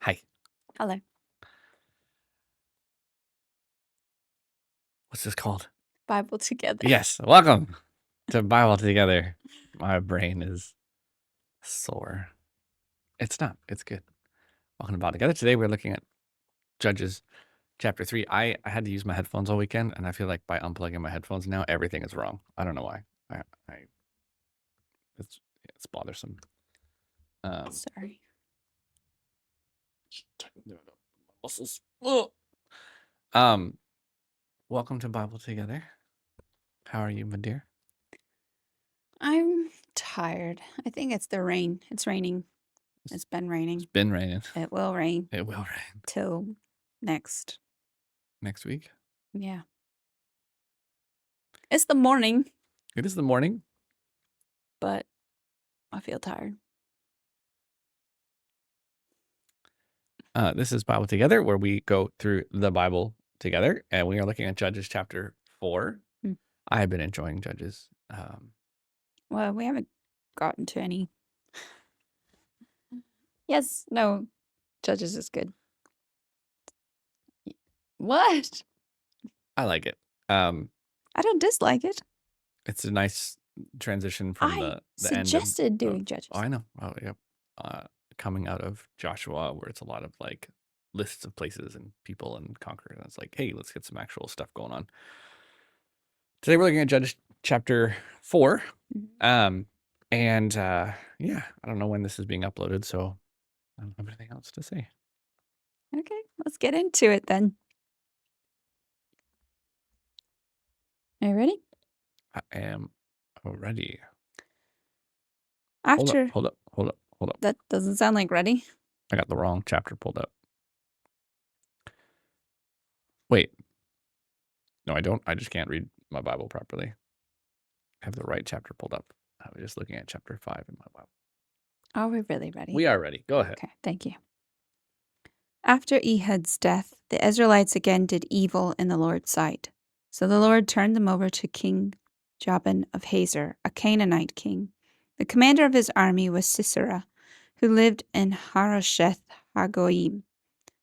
Hi. Hello. What's this called? Bible together. Yes. Welcome to Bible Together. My brain is sore. It's not. It's good. Welcome to Bible Together. Today we're looking at Judges chapter 3. I had to use my headphones all weekend, and I feel like by unplugging my headphones now, everything is wrong. I don't know why. It's bothersome. Sorry. Muscles. Welcome to Bible Together. How are you, my dear? I'm tired. I think it's the rain. It's raining. It's been raining. It's been raining. It will rain It will rain till next week. Yeah. It's the morning, It is the morning. but I feel tired. This is Bible Together, where we go through the Bible together, and we are looking at Judges chapter 4. I have been enjoying Judges. Well, we haven't gotten to any. Yes, no, Judges is good. What? I like it. I don't dislike it. It's a nice transition from I the end suggested of doing Judges. I know. Oh, yep. Coming out of Joshua, where it's a lot of like lists of places and people and conquer, and it's like, hey, let's get some actual stuff going on. Today we're looking at Judges chapter 4. Yeah, I don't know when this is being uploaded, so I don't have anything else to say. Okay, let's get into it then. Are you ready? I am ready. After Hold up. that doesn't sound like ready. I got the wrong chapter pulled up. Wait. No, I don't. I just can't read my Bible properly. I have the right chapter pulled up. I was just looking at chapter 5 in my Bible. Are we really ready? We are ready. Go ahead. Okay, thank you. After Ehud's death, the Israelites again did evil in the Lord's sight. So the Lord turned them over to King Jabin of Hazor, a Canaanite king. The commander of his army was Sisera, who lived in Harosheth Hagoyim.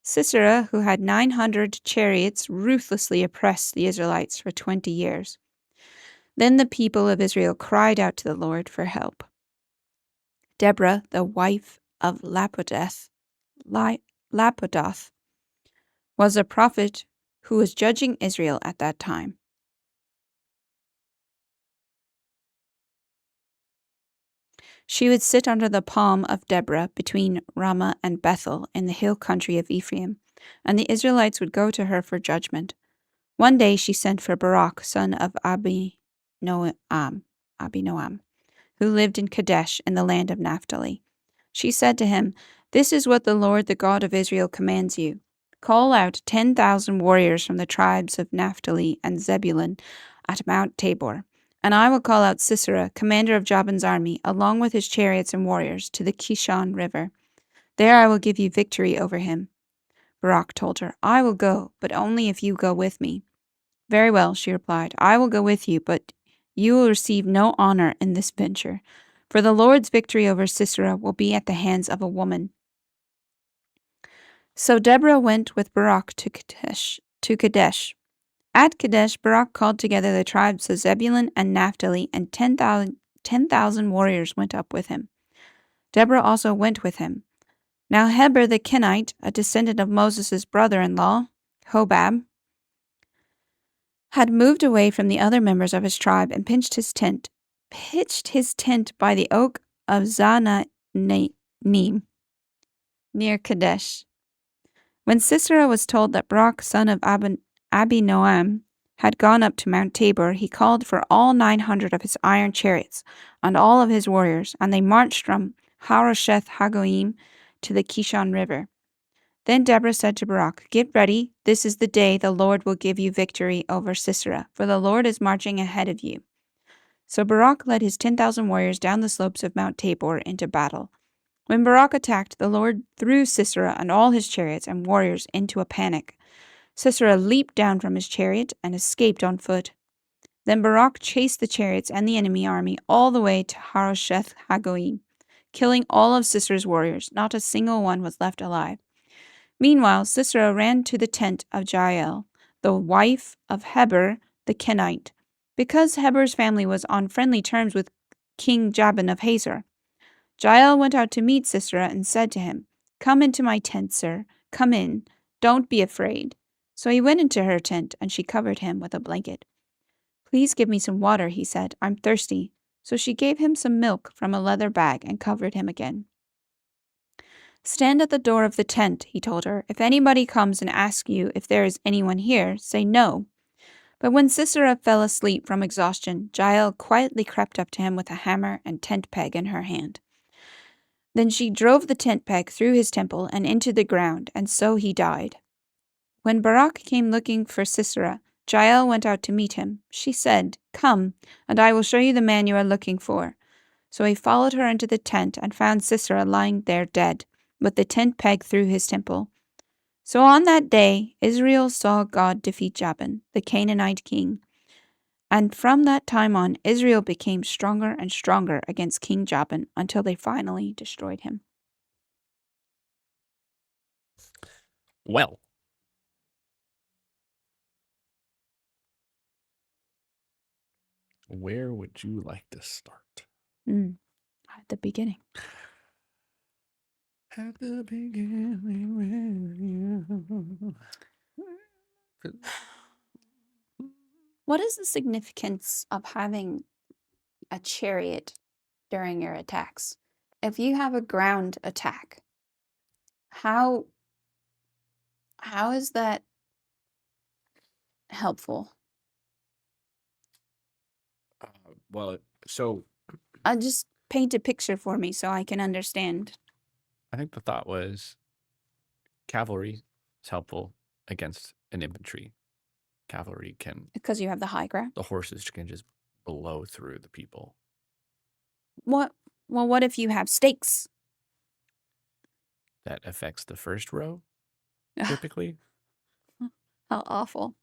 Sisera, who had 900 chariots, ruthlessly oppressed the Israelites for 20 years. Then the people of Israel cried out to the Lord for help. Deborah, the wife of Lapidoth, was a prophet who was judging Israel at that time. She would sit under the palm of Deborah between Ramah and Bethel in the hill country of Ephraim, and the Israelites would go to her for judgment. One day she sent for Barak, son of Abinoam, who lived in Kadesh in the land of Naphtali. She said to him, "This is what the Lord, the God of Israel, commands you. Call out 10,000 warriors from the tribes of Naphtali and Zebulun at Mount Tabor, and I will call out Sisera, commander of Jabin's army, along with his chariots and warriors, to the Kishon River. There I will give you victory over him." Barak told her, "I will go, but only if you go with me." "Very well," she replied, "I will go with you, but you will receive no honor in this venture, for the Lord's victory over Sisera will be at the hands of a woman." So Deborah went with Barak to Kadesh. At Kadesh, Barak called together the tribes of Zebulun and Naphtali, and 10,000 warriors went up with him. Deborah also went with him. Now Heber the Kenite, a descendant of Moses' brother-in-law, Hobab, had moved away from the other members of his tribe and pitched his tent by the oak of Zaanannim, near Kadesh. When Sisera was told that Barak, son of Abinoam, had gone up to Mount Tabor, he called for all 900 of his iron chariots and all of his warriors, and they marched from Harosheth Hagoyim to the Kishon River. Then Deborah said to Barak, "Get ready, this is the day the Lord will give you victory over Sisera, for the Lord is marching ahead of you." So Barak led his 10,000 warriors down the slopes of Mount Tabor into battle. When Barak attacked, the Lord threw Sisera and all his chariots and warriors into a panic. Sisera leaped down from his chariot and escaped on foot. Then Barak chased the chariots and the enemy army all the way to Harosheth Hagoyim, killing all of Sisera's warriors. Not a single one was left alive. Meanwhile, Sisera ran to the tent of Jael, the wife of Heber the Kenite, because Heber's family was on friendly terms with King Jabin of Hazor. Jael went out to meet Sisera and said to him, "Come into my tent, sir. Come in. Don't be afraid." So he went into her tent, and she covered him with a blanket. "Please give me some water," he said. "I'm thirsty." So she gave him some milk from a leather bag and covered him again. "Stand at the door of the tent," he told her. "If anybody comes and asks you if there is anyone here, say no." But when Sisera fell asleep from exhaustion, Jael quietly crept up to him with a hammer and tent peg in her hand. Then she drove the tent peg through his temple and into the ground, and so he died. When Barak came looking for Sisera, Jael went out to meet him. She said, "Come, and I will show you the man you are looking for." So he followed her into the tent and found Sisera lying there dead, with the tent peg through his temple. So on that day, Israel saw God defeat Jabin, the Canaanite king. And from that time on, Israel became stronger and stronger against King Jabin until they finally destroyed him. Well, where would you like to start? At the beginning. At the beginning. What is the significance of having a chariot during your attacks? If you have a ground attack, how is that helpful? Well, so Just paint a picture for me so I can understand. I think the thought was cavalry is helpful against an infantry. Cavalry can, Because you have the high ground. the horses can just blow through the people. What if you have stakes? That affects the first row, typically. How awful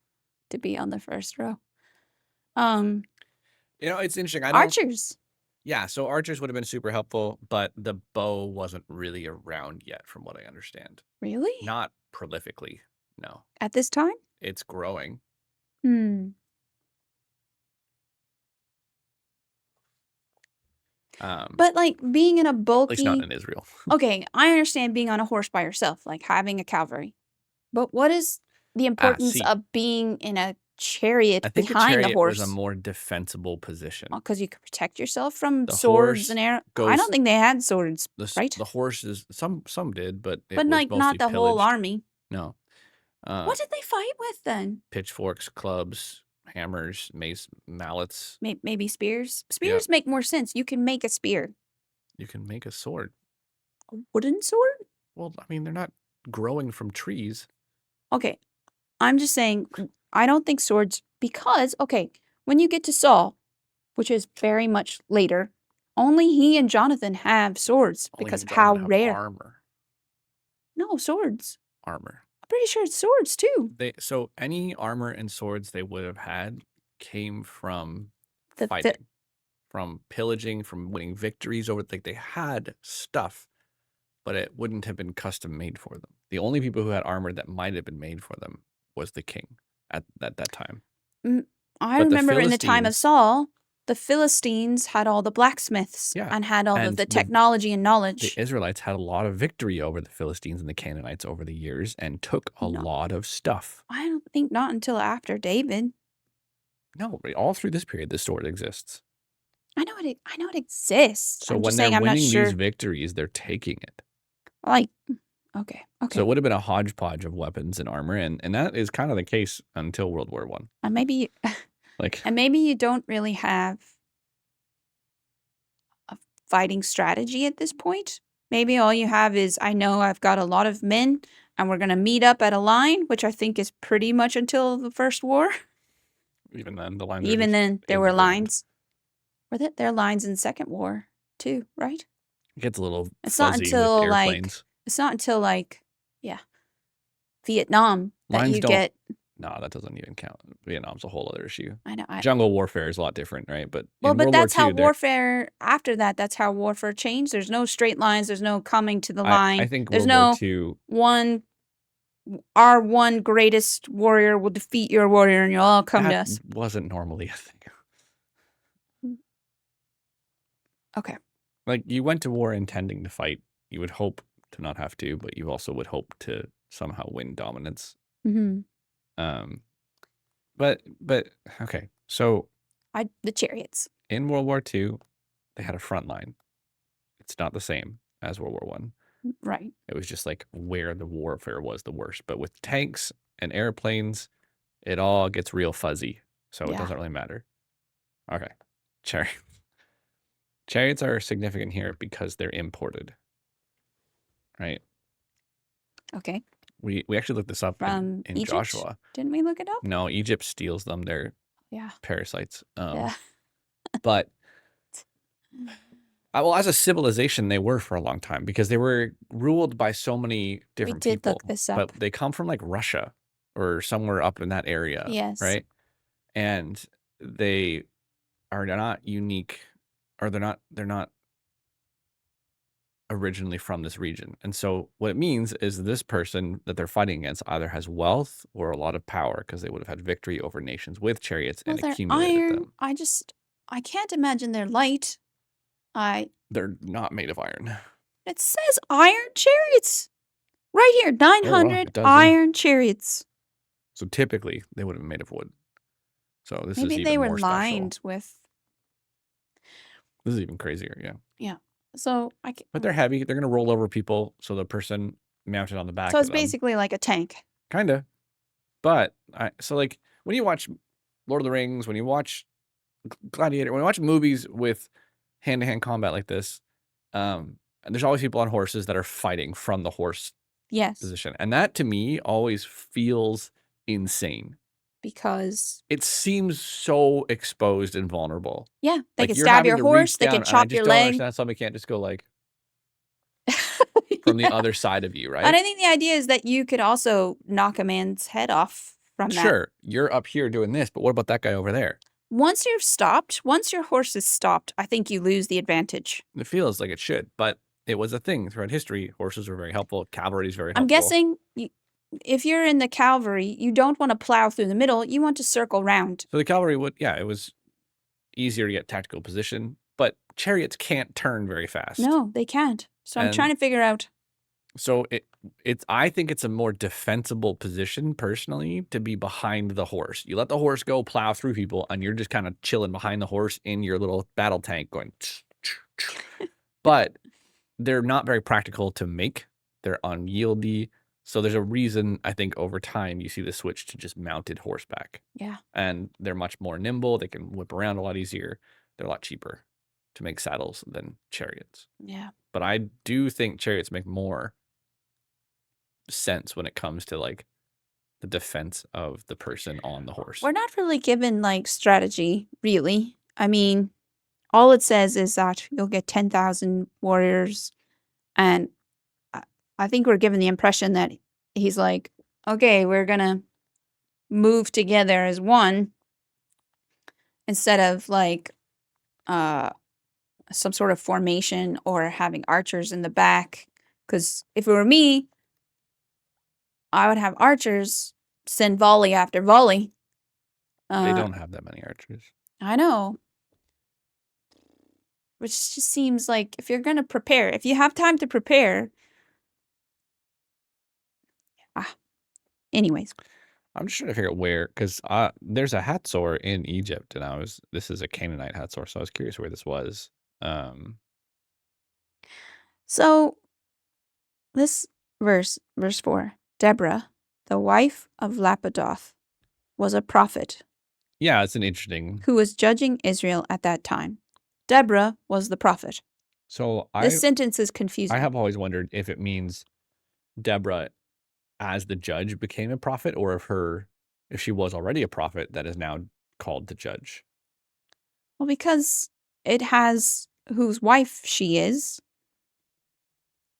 to be on the first row. It's interesting. Archers. Yeah, so archers would have been super helpful, but the bow wasn't really around yet, from what I understand. Really? Not prolifically, no. At this time? It's growing. But like being in a bulky, at least not in Israel. Okay, I understand being on a horse by yourself, like having a cavalry. But what is the importance of being in a chariot I think behind a the chariot horse? was a more defensible position. Because you could protect yourself from The swords horse and arrows. I goes- don't think they had swords, right? The horses, some did, but it But was like mostly not the whole pillaged. army. No. What did they fight with then? Pitchforks, clubs, hammers, mace, mallets. Maybe spears. Spears make more sense. You can make a spear. You can make a sword. A wooden sword? Well, I mean, they're not growing from trees. Okay, I'm just saying, I don't think swords, because, okay, when you get to Saul, which is very much later, only he and Jonathan have swords because of how rare. Armor. No, swords. Armor. I'm pretty sure it's swords too. So any armor and swords they would have had came from The fighting, from pillaging, from winning victories over. Like they had stuff, but it wouldn't have been custom made for them. The only people who had armor that might have been made for them was the king at that time. I remember in the time of Saul, the Philistines had all the blacksmiths and had all of the technology and knowledge. The Israelites had a lot of victory over the Philistines and the Canaanites over the years and took a lot of stuff. I don't think not until after David. No, all through this period, this sword exists. I know it exists. So when they're winning these victories, they're taking it. Like, okay. So it would have been a hodgepodge of weapons and armor, and that is kind of the case until World War I. And maybe, and maybe you don't really have a fighting strategy at this point. Maybe all you have is, I know I've got a lot of men, and we're gonna meet up at a line, which I think is pretty much until the First War. Even then, the lines. Even then, there were lines. Were there lines in the Second War too? Right. It gets a little. It's not until Vietnam that you get. No, that doesn't even count. Vietnam's a whole other issue. I know. Jungle warfare is a lot different, right? But that's how warfare. After that, that's how warfare changed. There's no straight lines. There's no coming to the line. I think there's World War II. One our one greatest warrior will defeat your warrior and you'll all come to That us. wasn't normally a thing. Okay. Like, you went to war intending to fight. You would hope to not have to, but you also would hope to somehow win dominance. Mm-hmm. But okay. So The chariots. in World War II, they had a front line. It's not the same as World War One. Right. It was just like where the warfare was the worst. But with tanks and airplanes, it all gets real fuzzy. So it doesn't really matter. Okay. Chariots are significant here because they're imported. Right? Okay. We actually looked this up From in Egypt? Joshua. Didn't we look it up? No, Egypt steals them. They're parasites. Yeah. But well, as a civilization, they were for a long time because they were ruled by so many different We did people. look this up. But they come from like Russia or somewhere up in that area. Yes. Right? And they are not unique, or they're not originally from this region. And so what it means is this person that they're fighting against either has wealth or a lot of power because they would have had victory over nations with chariots and they're accumulated iron. them. I can't imagine they're light. They're not made of iron. It says iron chariots. Right here, 900 iron chariots. So typically they would have been made of wood. So this is Maybe even they were more lined special. with. This is even crazier, yeah. Yeah. So But they're heavy. They're gonna roll over people. So the person mounted on the back. So it's basically like a tank. Kinda. But so like when you watch Lord of the Rings, when you watch Gladiator, when you watch movies with hand-to-hand combat like this, and there's always people on horses that are fighting from the horse position. And that to me always feels insane. Because it seems so exposed and vulnerable. Yeah, they like can stab your horse, they can chop your leg. Somebody can't just go like from the other side of you, right? And I think the idea is that you could also knock a man's head off from that. Sure, you're up here doing this, but what about that guy over there? Once your horse is stopped, I think you lose the advantage. It feels like it should, but it was a thing throughout history. Horses were very helpful. Cavalry is very helpful. I'm guessing if you're in the cavalry, you don't want to plow through the middle. You want to circle round. So the cavalry would, it was easier to get tactical position, but chariots can't turn very fast. No, they can't. So I'm trying to figure out. So I think it's a more defensible position personally to be behind the horse. You let the horse go plow through people and you're just kind of chilling behind the horse in your little battle tank going. But they're not very practical to make. They're unyieldy. So there's a reason I think over time you see the switch to just mounted horseback. Yeah. And they're much more nimble. They can whip around a lot easier. They're a lot cheaper to make saddles than chariots. Yeah. But I do think chariots make more sense when it comes to like the defense of the person on the horse. We're not really given like strategy, really. I mean, all it says is that you'll get 10,000 warriors. And I think we're given the impression that he's like, okay, we're going to move together as one instead of like some sort of formation or having archers in the back. Because if it were me, I would have archers send volley after volley. They don't have that many archers. I know. Which just seems like if you're going to prepare, if you have time to prepare. Anyways. I'm just trying to figure out where, because there's a Hatzor in Egypt, and this is a Canaanite Hatzor, so I was curious where this was. So, this verse 4, Deborah, the wife of Lapidoth, was a prophet. Yeah, it's an interesting. Who was judging Israel at that time. Deborah was the prophet. So this sentence is confusing. I have always wondered if it means Deborah as the judge became a prophet, or if she was already a prophet that is now called to judge. Well, because it has whose wife she is.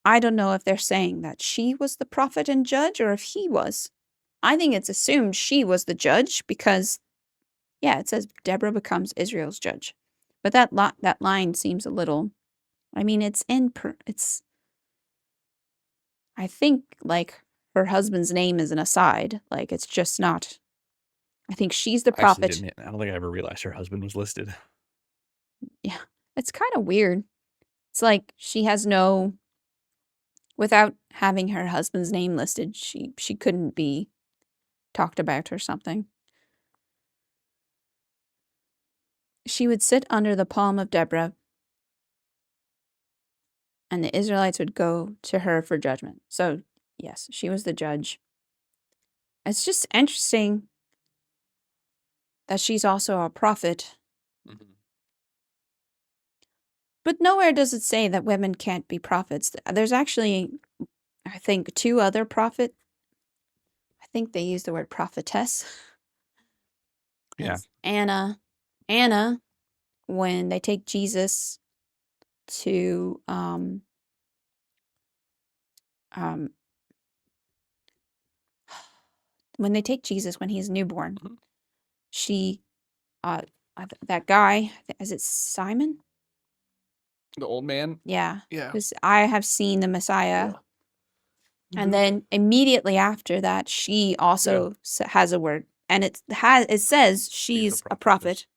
I don't know if they're saying that she was the prophet and judge or if he was. I think it's assumed she was the judge because, it says Deborah becomes Israel's judge. But that line seems a little, I mean, I think like her husband's name is an aside. Like, it's just not. I think she's the I actually prophet. didn't. I don't think I ever realized her husband was listed. Yeah. It's kind of weird. It's like she has no, without having her husband's name listed, she couldn't be talked about or something. She would sit under the palm of Deborah, and the Israelites would go to her for judgment. So, yes, she was the judge. It's just interesting that she's also a prophet, Mm-hmm. but nowhere does it say that women can't be prophets. There's actually, I think, two other prophet. I think they use the word prophetess. Yeah. As Anna, when they take Jesus to um when they take Jesus when he's newborn, Mhm. she that guy, is it Simon? The old man. Yeah, Yeah. who's I have seen the Messiah. Yeah. And Mhm. then immediately after that, she Yeah. also has a word, and it says She's a she's a prophetess. prophet.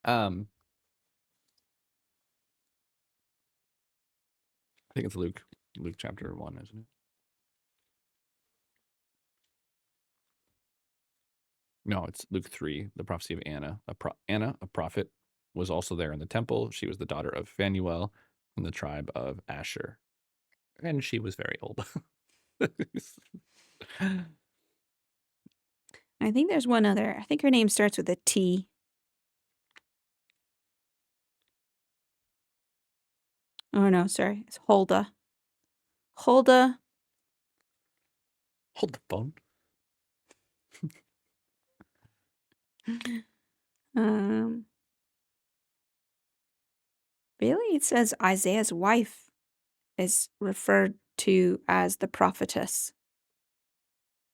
Um, I think it's Luke. Luke chapter 1, isn't it? No, it's Luke 3, the prophecy of Anna. Anna, a prophet, was also there in the temple. She was the daughter of Phanuel from the tribe of Asher. And she was very old. I think there's one other. I think her name starts with a T. Oh no, sorry, it's Huldah. Huldah. Hold the phone. Um, really, it says Isaiah's wife is referred to as the prophetess.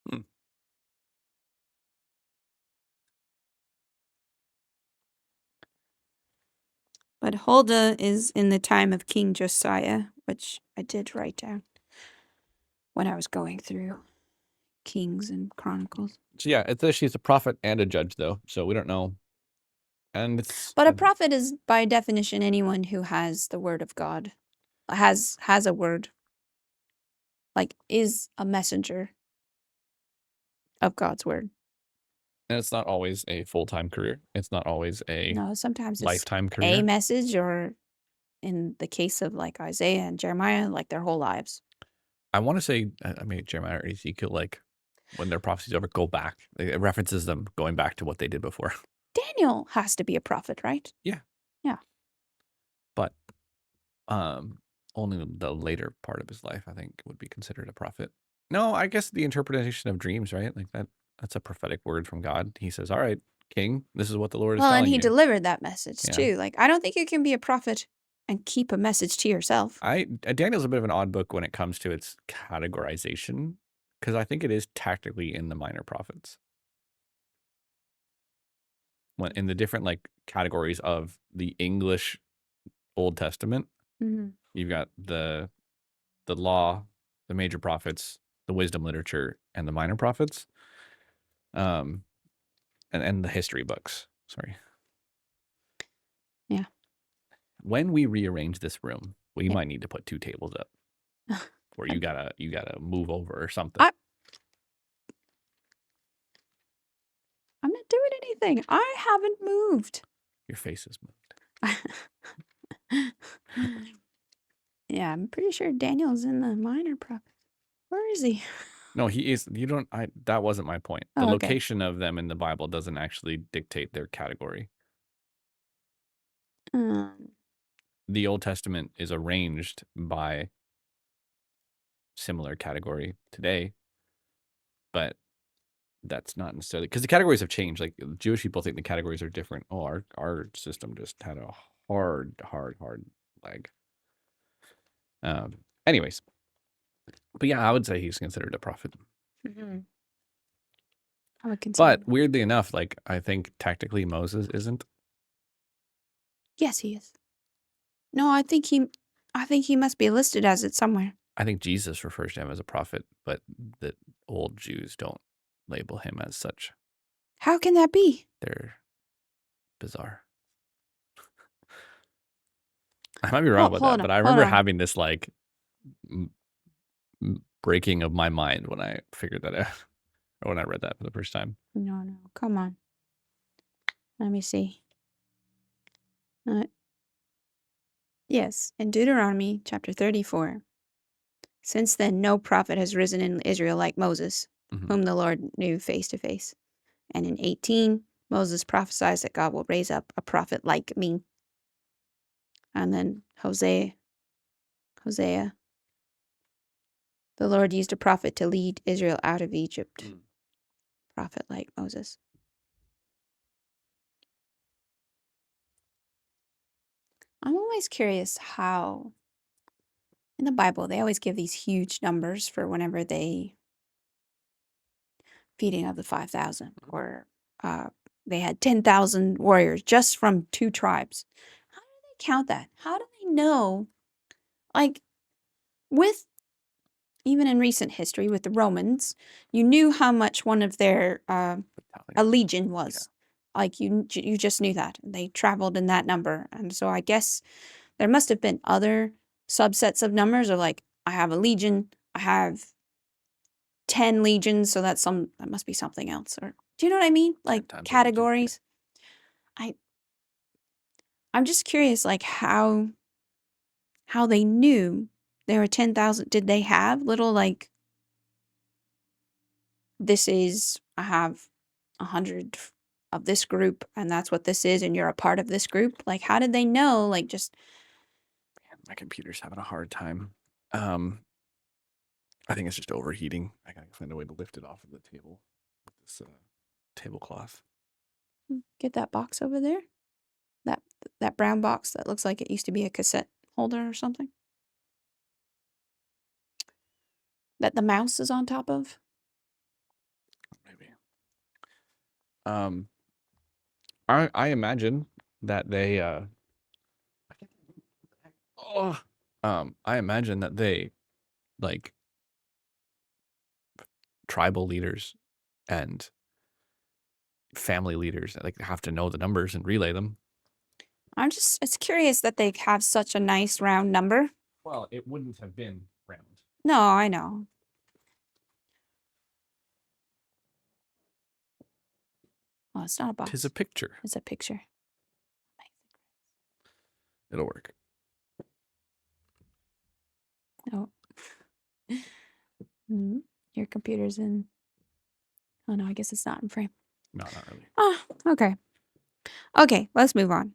Hmm. But Huldah is in the time of King Josiah, which I did write down when I was going through Kings and Chronicles. So yeah, it says she's a prophet and a judge, though. So we don't know. And it's But a prophet is, by definition, anyone who has the word of God, has a word, like is a messenger of God's word. it's not always a full-time career. It's not always a No, sometimes it's lifetime a career. message, or in the case of like Isaiah and Jeremiah, like their whole lives. I want to say, I mean, Jeremiah or Ezekiel, like when their prophecy's over, go back. It references them going back to what they did before. Daniel has to be a prophet, right? Yeah. Yeah. But only the later part of his life, I think, would be considered a prophet. No, I guess the interpretation of dreams, right? Like that's a prophetic word from God. He says, all right, king, this is what the Lord is Well, and telling he you. delivered that message Yeah. too. Like, I don't think you can be a prophet and keep a message to yourself. Daniel's a bit of an odd book when it comes to its categorization, because I think it is tactically in the minor prophets. When in the different like categories of the English Old Testament, Mm-hmm. you've got the law, the major prophets, the wisdom literature, and the minor prophets. And the history books. Sorry. Yeah. When we rearrange this room, we Yeah. might need to put 2 tables up, or you gotta move over or something. I, I'm not doing anything. I haven't moved. Your face is moved. Yeah, I'm pretty sure Daniel's in the minor prophets. Where is he? No, he is. You don't. That wasn't my point. The Oh, okay. location of them in the Bible doesn't actually dictate their category. Um, The Old Testament is arranged by similar category today, but that's not necessarily because the categories have changed. Like Jewish people think the categories are different. Oh, our system just had a hard leg. Anyways, but yeah, I would say he's considered a prophet. mhm. I would consider But him. weirdly enough, like I think tactically Moses isn't. Yes, he is. No, I think he must be listed as it somewhere. I think Jesus refers to him as a prophet, but the old Jews don't label him as such. How can that be? They're bizarre. I might be wrong about that, but I Hold remember on. having this like breaking of my mind when I figured that out, or when I read that for the first time. No, come on. Let me see. Yes, in Deuteronomy chapter 34. Since then, no prophet has risen in Israel like Moses, whom the Lord knew face to face. And in 18, Moses prophesies that God will raise up a prophet like me. And then Hosea, the Lord used a prophet to lead Israel out of Egypt. Prophet like Moses. I'm always curious how, in the Bible, they always give these huge numbers for whenever they feeding of the 5,000, or they had 10,000 warriors just from 2 tribes. How do they count that? How do they know? Like, with even in recent history with the Romans, you knew how much one of their a legion was. Yeah. Like you just knew that they traveled in that number, and so I guess there must have been other subsets of numbers. Or like, I have a legion, I have 10 legions, so that must be something else. Or do you know what I mean? Like categories. I'm just curious, like how they knew there were 10,000. Did they have little like, I have 100 of this group, and that's what this is, and you're a part of this group? Like, how did they know? Like, just my computer's having a hard time. I think it's just overheating. I gotta find a way to lift it off of the table with this tablecloth. Get that box over there. That brown box that looks like it used to be a cassette holder or something. That the mouse is on top of. Maybe. I imagine that they I imagine that they, like, tribal leaders and family leaders, like, have to know the numbers and relay them. It's curious that they have such a nice round number. Well, it wouldn't have been round. No, I know. Oh, it's not a box. Tis a picture. It's a picture. It'll work. Oh. Your computer's in. Oh no, I guess it's not in frame. No, not really. Ah, okay. Okay, let's move on.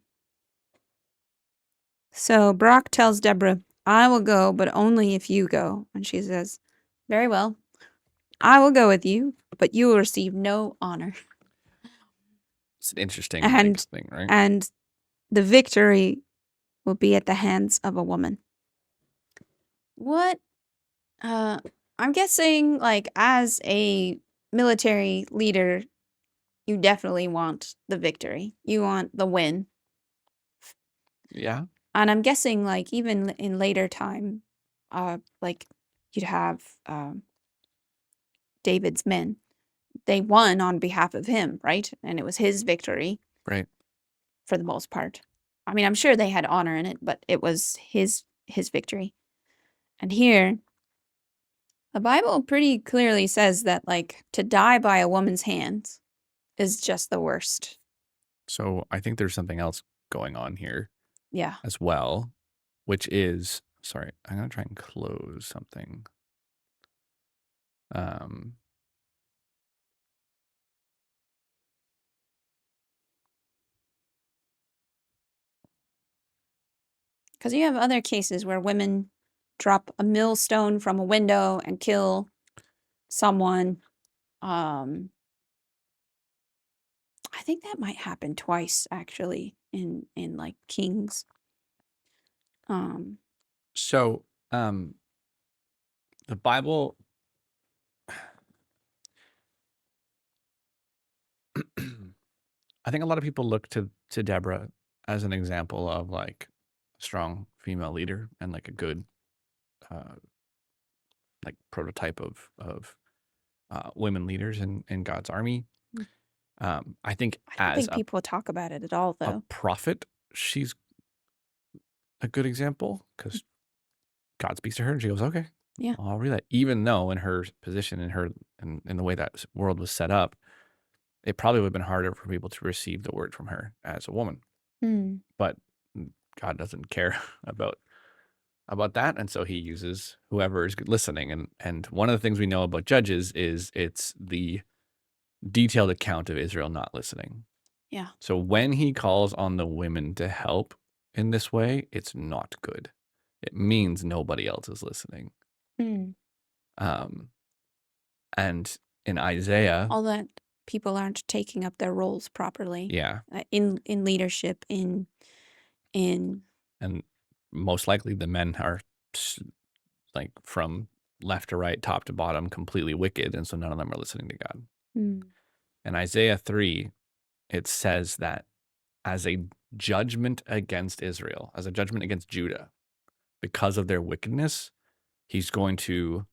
So Barak tells Deborah, I will go, but only if you go. And she says, very well. I will go with you, but you will receive no honor. It's an interesting thing, right? And the victory will be at the hands of a woman. What? I'm guessing, like, as a military leader, you definitely want the victory. You want the win. Yeah. And I'm guessing, like, even in later time, like, you'd have David's men. They won on behalf of him, right? And it was his victory. Right. For the most part. I mean, I'm sure they had honor in it, but it was his victory. And here, the Bible pretty clearly says that, like, to die by a woman's hands is just the worst. So I think there's something else going on here. Yeah. As well, which is, sorry, I'm gonna try and close something. Because you have other cases where women drop a millstone from a window and kill someone. I think that might happen twice, actually, in like Kings. So, the Bible, I think a lot of people look to Deborah as an example of, like, strong female leader and like a good like prototype of women leaders in God's army. I think I don't as think people talk about it at all, a though. prophet, she's a good example because God speaks to her and she goes, okay, Yeah. I'll read that. Even though in her position, in the way that world was set up, it probably would have been harder for people to receive the word from her as a woman. Hmm. But God doesn't care about that, and so he uses whoever is listening. And one of the things we know about Judges is it's the detailed account of Israel not listening. Yeah. So when he calls on the women to help in this way, it's not good. It means nobody else is listening. Hmm. Um, and in Isaiah, All that people aren't taking up their roles properly. yeah, In leadership, in and most likely the men are like from left to right, top to bottom, completely wicked, and so none of them are listening to God. Hmm. In Isaiah 3, it says that as a judgment against Israel, as a judgment against Judah, because of their wickedness, he's going to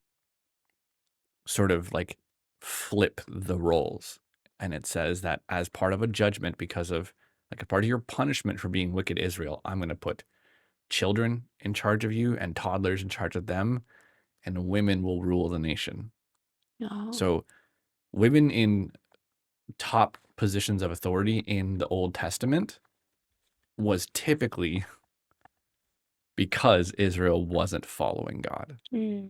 sort of like flip the roles. And it says that as part of a judgment, because of like a part of your punishment for being wicked Israel, I'm going to put children in charge of you and toddlers in charge of them, and women will rule the nation. Oh. So, women in top positions of authority in the Old Testament was typically because Israel wasn't following God. Hmm.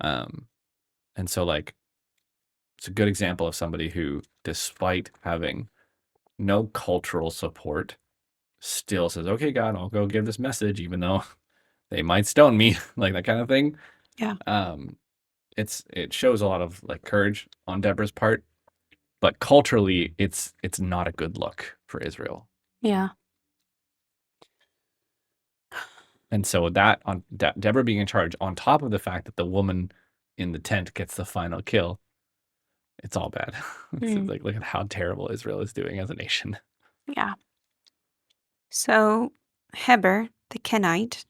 Um, and so, like, it's a good example of somebody who, despite having no cultural support, still says, okay, God, I'll go give this message, even though they might stone me, like that kind of thing. Yeah. It shows a lot of like courage on Deborah's part, but culturally, it's not a good look for Israel. Yeah. And so that on Deborah being in charge, on top of the fact that the woman in the tent gets the final kill, it's all bad. It's Hmm. like look at how terrible Israel is doing as a nation. Yeah. So Heber the Kenite,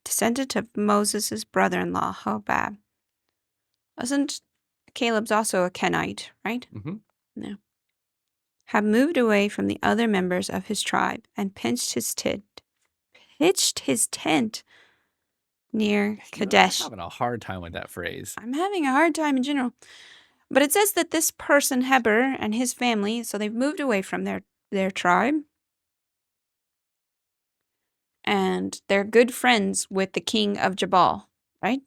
descendant of Moses' brother-in-law Hobab, wasn't Caleb's also a Kenite, right? Mm-hmm. No. Had moved away from the other members of his tribe and pitched his tent near I'm Kadesh. having a hard time with that phrase. I'm having a hard time in general. But it says that this person, Heber, and his family, so they've moved away from their tribe. And they're good friends with the king of Jabal, right?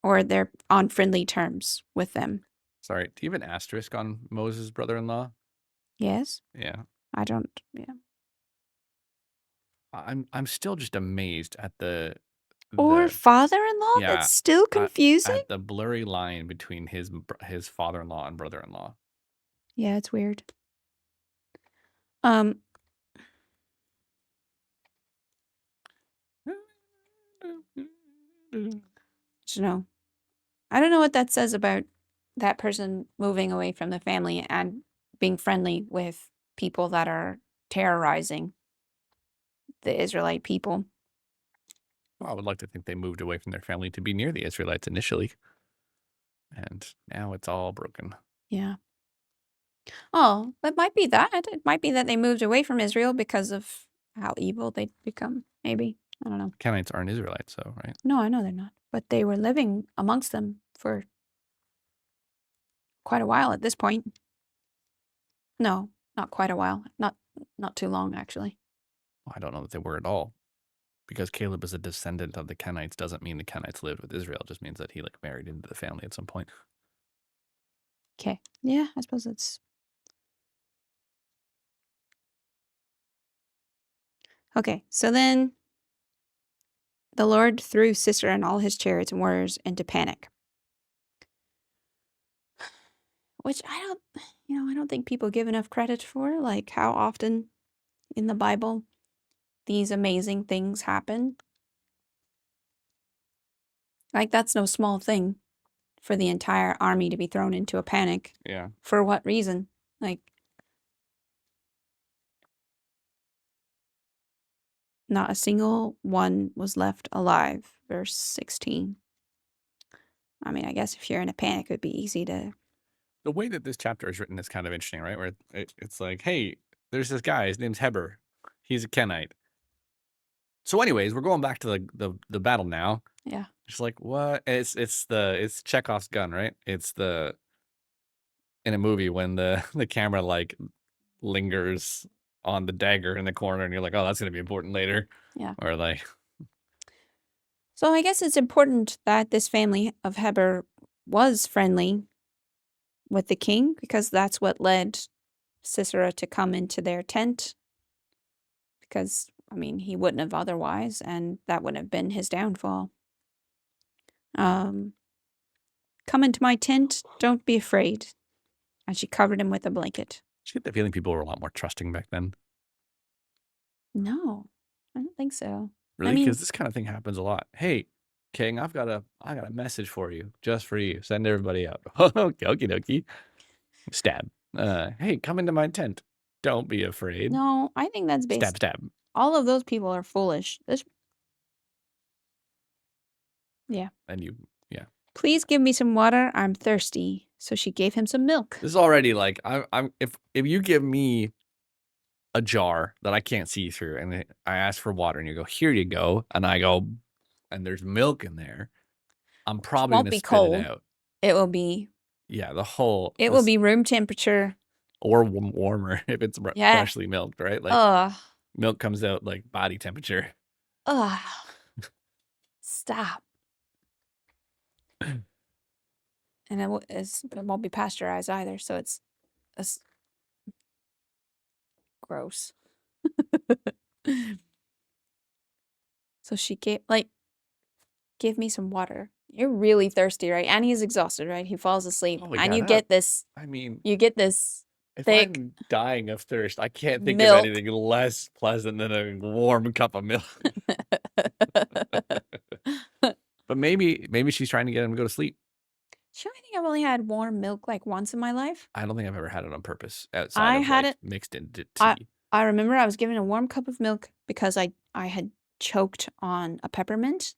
Or they're on friendly terms with them. Sorry, do you have an asterisk on Moses' brother-in-law? Yes? Yeah. I don't, yeah. I'm still just amazed at Or the father-in-law? That's yeah, still at, confusing? at the blurry line between his father-in-law and brother-in-law. Yeah, it's weird. Um, no. I don't know what that says about that person moving away from the family and being friendly with people that are terrorizing the Israelite people. Well, I would like to think they moved away from their family to be near the Israelites initially, and now it's all broken. Yeah. Oh, it might be that. It might be that they moved away from Israel because of how evil they'd become. Maybe. I don't know. Canaanites aren't Israelites, though, right? No, I know they're not. But they were living amongst them for quite a while at this point. No, not quite a while. Not too long, actually. Well, I don't know that they were at all. Because Caleb is a descendant of the Kenites doesn't mean the Kenites lived with Israel. It just means that he like married into the family at some point. Okay. Yeah, I suppose it's okay. So then the Lord threw Sisera and all his chariots and warriors into panic. Which I don't think people give enough credit for, like how often in the Bible these amazing things happen. Like that's no small thing for the entire army to be thrown into a panic. Yeah. For what reason? Like Not a single one was left alive. Verse 16. I mean, I guess if you're in a panic, it would be easy to... The way that this chapter is written is kind of interesting, right? Where it's like, hey, there's this guy. His name's Heber. He's a Kenite. So, anyways, we're going back to the battle now. Yeah. It's like, what? It's Chekhov's gun, right? It's in a movie when the camera like lingers on the dagger in the corner, and you're like, oh, that's gonna be important later. Yeah. Or like, So I guess it's important that this family of Heber was friendly with the king, because that's what led Sisera to come into their tent. Because, I mean, he wouldn't have otherwise, and that would have been his downfall. Come into my tent, don't be afraid. And she covered him with a blanket. I get the feeling people were a lot more trusting back then. No, I don't think so. Really? I mean, Because this kind of thing happens a lot. Hey, King, I got a message for you, just for you. Send everybody out. Okie dokie. Stab. Hey, come into my tent. Don't be afraid. no, I think that's based... Stab. All of those people are foolish. Yeah. And you, yeah. Please give me some water. I'm thirsty. So she gave him some milk. This is already like, I'm if you give me a jar that I can't see through, and I ask for water, and you go, here you go, and I go, and there's milk in there, I'm probably won't gonna be spit cold. it out. It will be... Yeah, the whole. It will be room temperature. Or warmer if it's freshly milked, right? Like milk comes out like body temperature. Stop. And it won't be pasteurized either, so it's gross. So she gave me some water. You're really thirsty, right? And he's exhausted, right? He falls asleep. Oh, and yeah, you get this... I mean, you get this if thick I'm dying of thirst, I can't think milk. of anything less pleasant than a warm cup of milk. But maybe she's trying to get him to go to sleep. I think I've only had warm milk like once in my life. I don't think I've ever had it on purpose outside of like mixed into tea. I remember I was given a warm cup of milk because I had choked on a peppermint.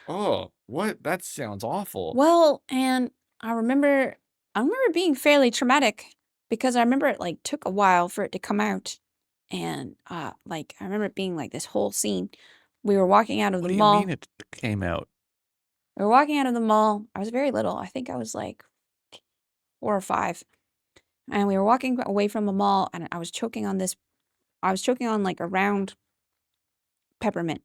Oh, what? That sounds awful. Well, and I remember being fairly traumatic, because I remember it like took a while for it to come out. And like I remember it being like this whole scene. We were walking out of the mall. What do you mean it came out? We were walking out of the mall. I was very little. I think I was like 4 or 5. And we were walking away from the mall, and I was choking on like a round peppermint.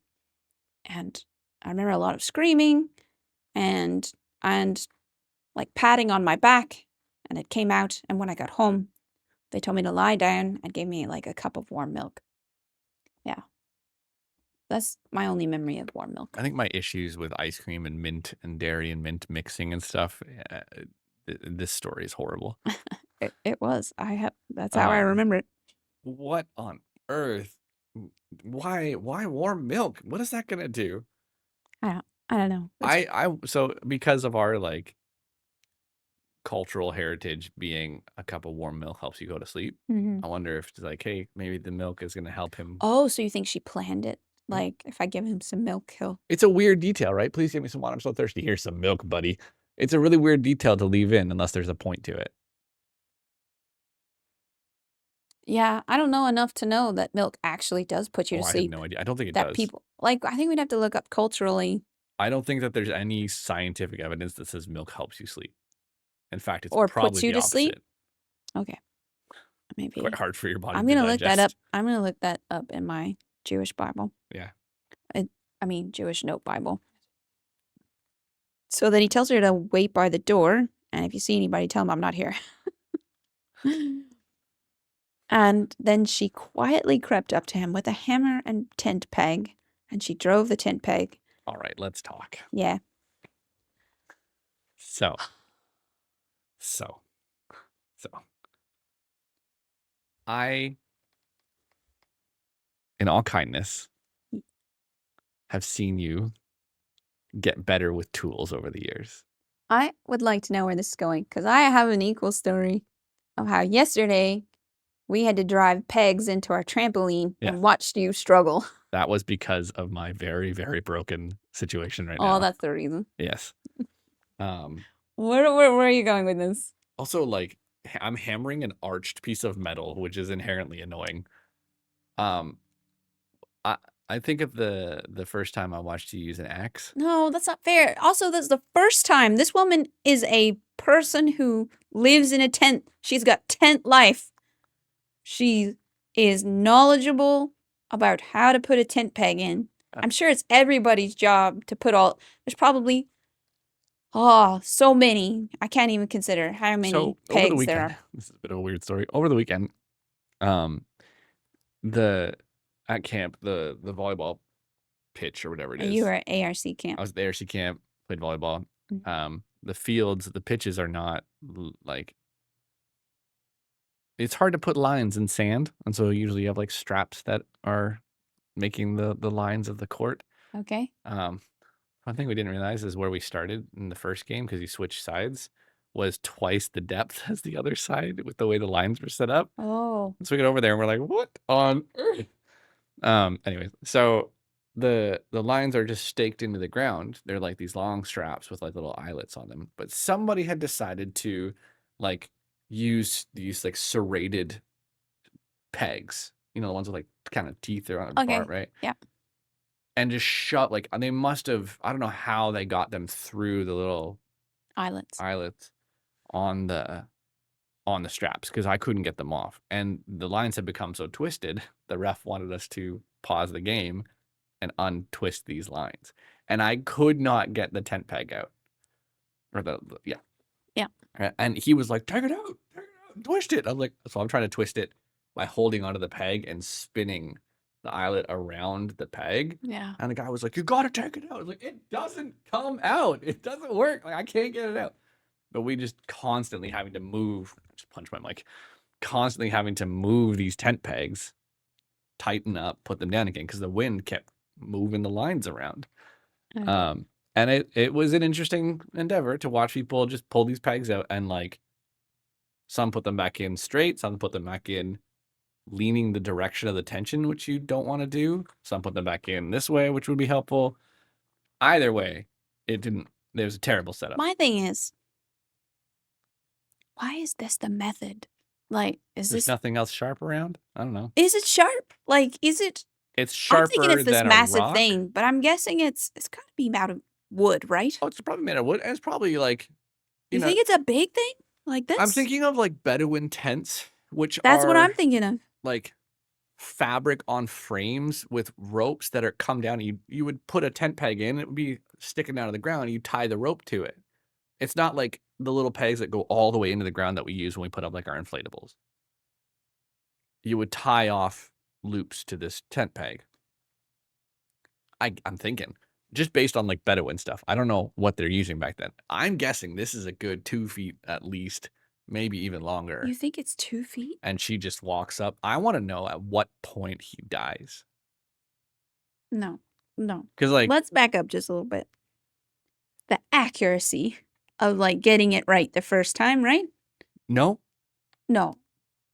And I remember a lot of screaming and like patting on my back, and it came out. And when I got home, they told me to lie down and gave me like a cup of warm milk. Yeah. That's my only memory of warm milk. I think my issues with ice cream and mint and dairy and mint mixing and stuff, this story is horrible. It was. That's how I remember it. What on earth? Why warm milk? What is that gonna do? I don't know. So because of our like cultural heritage being a cup of warm milk helps you go to sleep. I wonder if it's like, hey, maybe the milk is gonna help him. Oh, so you think she planned it? Like, if I give him some milk, he'll... It's a weird detail, right? Please give me some water. I'm so thirsty. Here's some milk, buddy. It's a really weird detail to leave in unless there's a point to it. Yeah, I don't know enough to know that milk actually does put you to sleep. I have no idea. I don't think it does. People, like, I think we'd have to look up culturally. I don't think that there's any scientific evidence that says milk helps you sleep. In fact, it's or probably puts you the to sleep. opposite. Okay, maybe Quite hard for your body. I'm gonna look that up. I'm gonna look that up in my Jewish Bible. Yeah. I mean, Jewish note Bible. So then he tells her to wait by the door, and if you see anybody, tell him I'm not here. And then she quietly crept up to him with a hammer and tent peg, and she drove the tent peg. All right, let's talk. Yeah. So. I, in all kindness, have seen you get better with tools over the years. I would like to know where this is going, because I have an equal story of how yesterday We had to drive pegs into our trampoline Yeah. and watched you struggle. That was because of my very, very broken situation right Oh, now. that's the reason. Yes. Where are you going with this? Also, like, I'm hammering an arched piece of metal, which is inherently annoying. Um, I I think of the first time I watched you use an axe. No, that's not fair. Also, that's the first time. This woman is a person who lives in a tent. She's got tent life. She is knowledgeable about how to put a tent peg in. I'm sure it's everybody's job to put all. There's probably so many. I can't even consider how many So over the pegs there weekend, are. this is a bit of a weird story. Over the weekend, um, the at camp, the volleyball pitch or whatever it is. You were at ARC camp. I was at the ARC camp, played volleyball. Mhm. The fields, the pitches are not like, it's hard to put lines in sand, and so usually you have like straps that are making the lines of the court. Okay. One thing we didn't realize is where we started in the first game, because you switched sides, was twice the depth as the other side with the way the lines were set up. Oh. So we get over there and we're like, what on earth? Anyway, so the lines are just staked into the ground. They're like these long straps with like little eyelets on them. But somebody had decided to like use these like serrated pegs, you know, the ones with like kind of teeth are on a Okay. part, right? Yeah. And just shut like, they must have, I don't know how they got them through the little Eyelets. on the straps, because I couldn't get them off. And the lines had become so twisted, the ref wanted us to pause the game and untwist these lines. And I could not get the tent peg out. Or yeah. Yeah. And he was like, take it out, twist it. I'm like, so I'm trying to twist it by holding onto the peg and spinning the eyelet around the peg. Yeah. And the guy was like, you gotta take it out. I was like, it doesn't come out. It doesn't work. Like, I can't get it out. But we just constantly having to move, just punch my mic, constantly having to move these tent pegs, tighten up, put them down again, because the wind kept moving the lines around. Okay. And it was an interesting endeavor to watch people just pull these pegs out and like, some put them back in straight, some put them back in leaning the direction of the tension, which you don't want to do. Some put them back in this way, which would be helpful. Either way, it didn't. There's a terrible setup. My thing is, why is this the method? Like, There's nothing else sharp around. I don't know. Is it sharp? Like, is it? It's I'm thinking sharper it's this than a massive rock. thing, but I'm guessing it's got to be out of wood, right? Oh, it's probably made of wood, and it's probably like, You think it's a big thing like this? I'm thinking of like Bedouin tents, which That's are what I'm thinking of. like fabric on frames with ropes that are come down. You would put a tent peg in, it would be sticking out of the ground, and you tie the rope to it. It's not like the little pegs that go all the way into the ground that we use when we put up like our inflatables. You would tie off loops to this tent peg. I'm thinking, just based on like Bedouin stuff. I don't know what they're using back then. I'm guessing this is a good 2 feet at least, maybe even longer. You think it's 2 feet? And she just walks up. I want to know at what point he dies. No. Because like, Let's back up just a little bit. The accuracy of like getting it right the first time, right? no.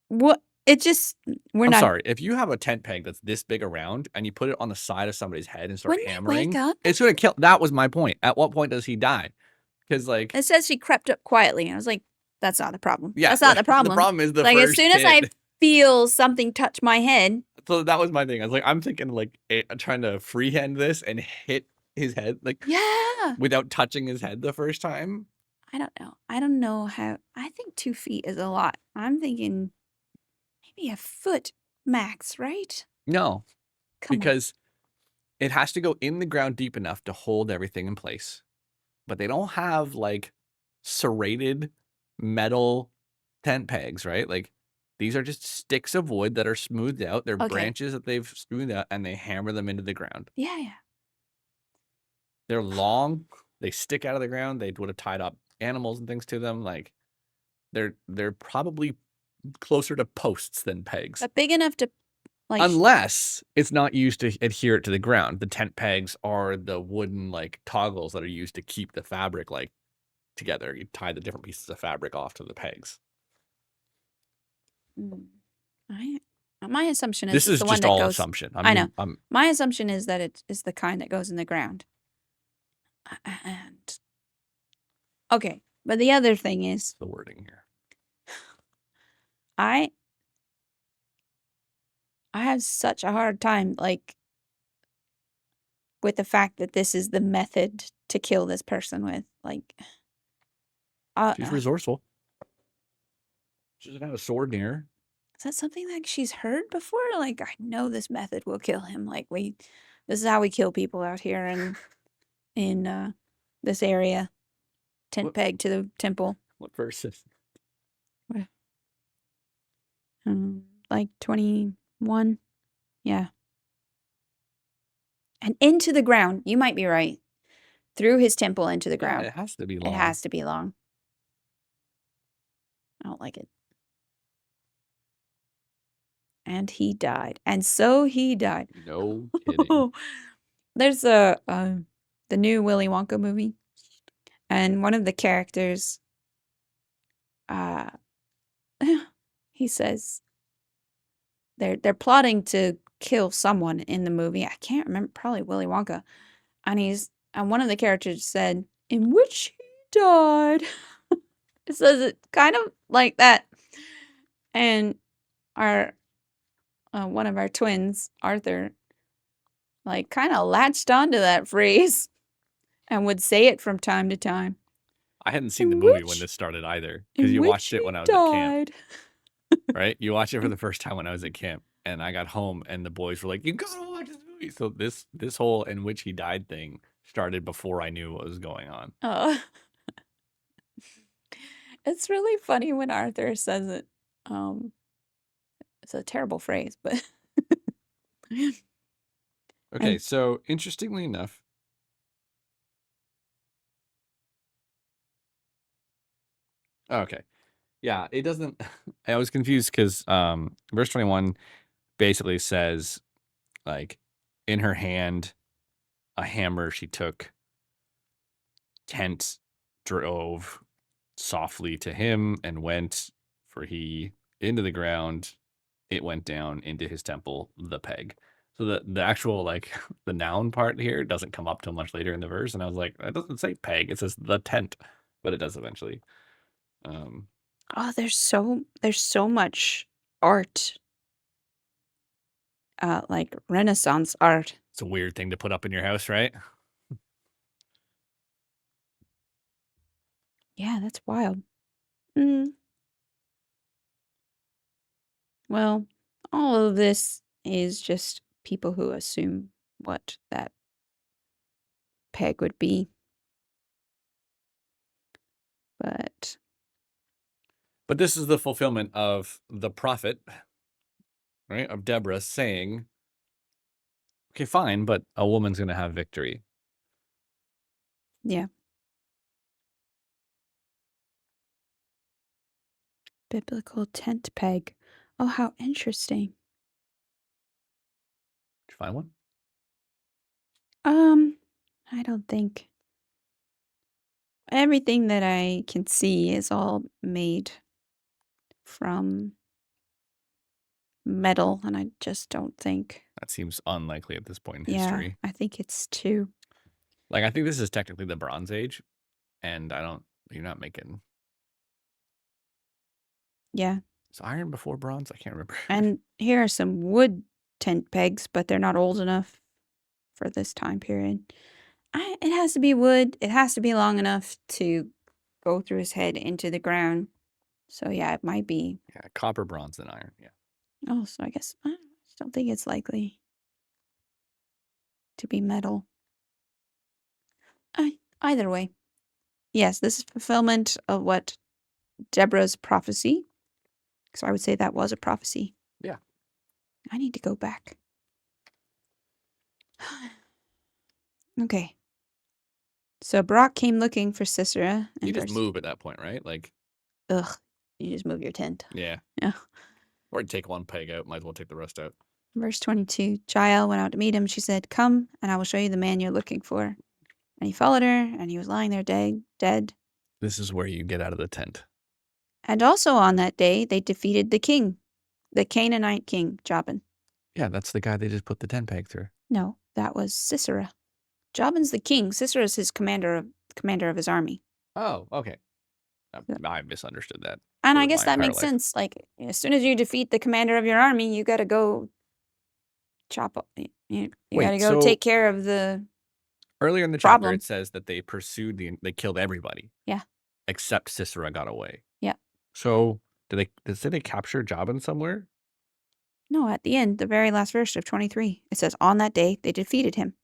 What? It just I'm sorry. If you have a tent peg that's this big around and you put it on the side of somebody's head and start Wouldn't hammering, they wake up? it's gonna kill. That was my point. At what point does he die? Because like, It says she crept up quietly, and I was like, "That's not the problem. yeah, That's not the problem. The problem is the like first as soon as I hit. feel something touch my head." So that was my thing. I was like, I'm thinking like trying to freehand this and hit his head like Yeah. without touching his head the first time. I don't know. I don't know how. I think 2 feet is a lot. I'm thinking maybe a foot max, right? No, Come on. because it has to go in the ground deep enough to hold everything in place. But they don't have like serrated metal tent pegs, right? Like these are just sticks of wood that are smoothed out. They're Okay. branches that they've smoothed out and they hammer them into the ground. Yeah. They're long. They stick out of the ground. They would have tied up animals and things to them. Like they're probably closer to posts than pegs. But big enough to like Unless it's not used to adhere it to the ground. The tent pegs are the wooden like toggles that are used to keep the fabric like together. You tie the different pieces of fabric off to the pegs. My assumption is This it's is the one just that all goes. assumption. I know. My assumption is that it is the kind that goes in the ground. And okay, but the other thing is, the wording here. I have such a hard time, like, with the fact that this is the method to kill this person with. Like, She's resourceful. She doesn't have a sword near her. is that something that she's heard before? Like, I know this method will kill him. Like, this is how we kill people out here in this area. Tent peg to the temple. What verse is? Like 21. Yeah. And into the ground. You might be right. Through his temple into the ground. Yeah, it has to be long. It has to be long. I don't like it. And he died. And so he died. No kidding. There's the new Willy Wonka movie. And one of the characters, he says they're plotting to kill someone in the movie. I can't remember, probably Willy Wonka. And one of the characters said, "In which he died." It says it kind of like that. And our one of our twins, Arthur, like kind of latched onto that phrase and would say it from time to time. I hadn't seen the movie when this started either, because you watched it when I was at camp. Right? You watched it for the first time when I was at camp, and I got home and the boys were like, "You gotta watch this movie." So this whole "in which he died" thing started before I knew what was going on. Oh. It's really funny when Arthur says it. It's a terrible phrase, but okay, so interestingly enough, okay. Yeah, it doesn't I was confused because verse 21 basically says, like, in her hand a hammer she took, tent drove softly to him and went, for he into the ground, it went down into his temple, the peg. So the actual, like, the noun part here doesn't come up till much later in the verse, and I was like, that doesn't say peg, it says the tent, but it does eventually. Oh, there's so much art. Like Renaissance art. It's a weird thing to put up in your house, right? Yeah, that's wild. Well, all of this is just people who assume what that peg would be. But this is the fulfillment of the prophet, right, of Deborah saying, okay, fine, but a woman's going to have victory. yeah. Biblical tent peg. Oh, how interesting. Did you find one? I don't think. Everything that I can see is all made from metal, and I just don't think. That seems unlikely at this point in Yeah, history. I think it's two. Like, I think this is technically the Bronze Age, and you're not making. Yeah. Is iron before bronze? I can't remember. And here are some wood tent pegs, but they're not old enough for this time period. It has to be wood. It has to be long enough to go through his head into the ground. So yeah, it might be. Yeah, copper, bronze, and iron. Yeah. Oh, so I guess I don't think it's likely to be metal. Either way, yes, this is fulfillment of what Deborah's prophecy. So I would say that was a prophecy. Yeah. I need to go back. Okay. So Barak came looking for Sisera. You just move at that point, right? Like, ugh, you just move your tent. Yeah. Yeah. Or take one peg out, might as well take the rest out. Verse 22, Jael went out to meet him. She said, "Come, and I will show you the man you're looking for." And he followed her, and he was lying there dead. This is where you get out of the tent. And also on that day, they defeated the king. The Canaanite king, Jabin. Yeah, that's the guy they just put the tent peg through. No, that was Sisera. Jabin's the king. Sisera is his commander of his army. Oh, okay. Yeah. I misunderstood that And I for guess my that entire makes life. sense. Like, as soon as you defeat the commander of your army, you got to go chop up. You got to Wait, go so take care of the earlier in the chapter, problem. it says that they pursued they killed everybody. Yeah. Except Sisera got away. Yeah. So did they capture Jabin somewhere? No, at the end, the very last verse of 23, it says, on that day, they defeated him.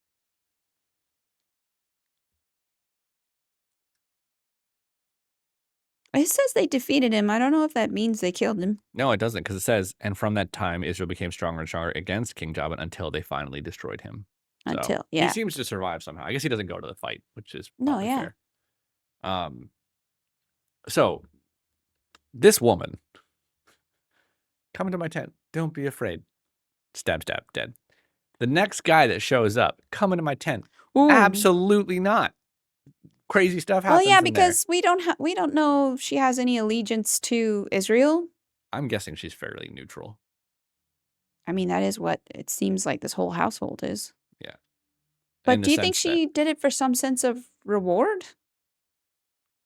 It says they defeated him. I don't know if that means they killed him. No, it doesn't, because it says, and from that time, Israel became stronger and stronger against King Jabin until they finally destroyed him. So he seems to survive somehow. I guess he doesn't go to the fight, which is probably fair. So this woman, come into my tent. Don't be afraid. Stab, stab, dead. The next guy that shows up, come into my tent. Ooh. Absolutely not. Crazy stuff happens. Well, yeah, because we don't know if she has any allegiance to Israel. I'm guessing she's fairly neutral. I mean, that is what it seems like this whole household is. Yeah. But do you think she did it for some sense of reward?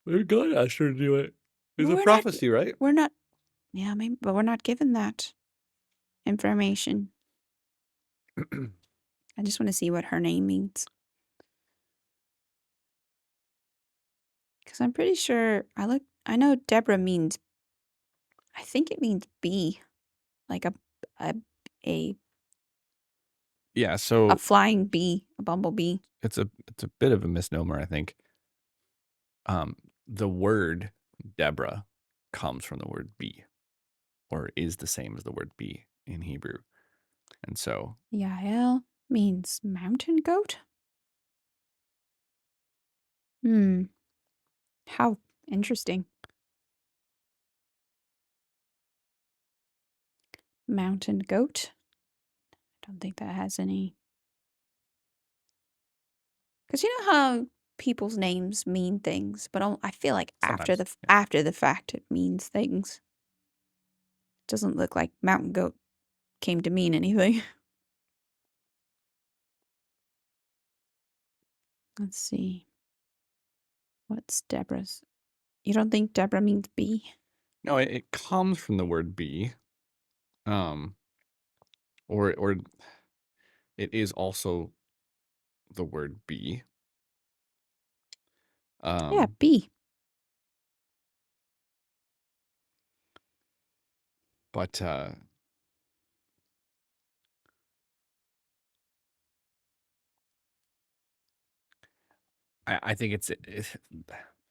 God asked her to do it. It's a prophecy, right? We're not. Yeah, maybe, but we're not given that information. I just want to see what her name means. Because I'm pretty sure I know Deborah means, I think it means bee. Like a yeah, so a flying bee, a bumblebee. It's a bit of a misnomer, I think. The word Deborah comes from the word bee, or is the same as the word bee in Hebrew. And so Jael means mountain goat? How interesting. Mountain goat? I don't think that has any. Because you know how people's names mean things, but I feel like after the fact it means things. It doesn't look like mountain goat came to mean anything. Let's see. What's Deborah's? You don't think Deborah means bee? No, it comes from the word bee. Or it is also the word bee. Yeah, bee. But I think it's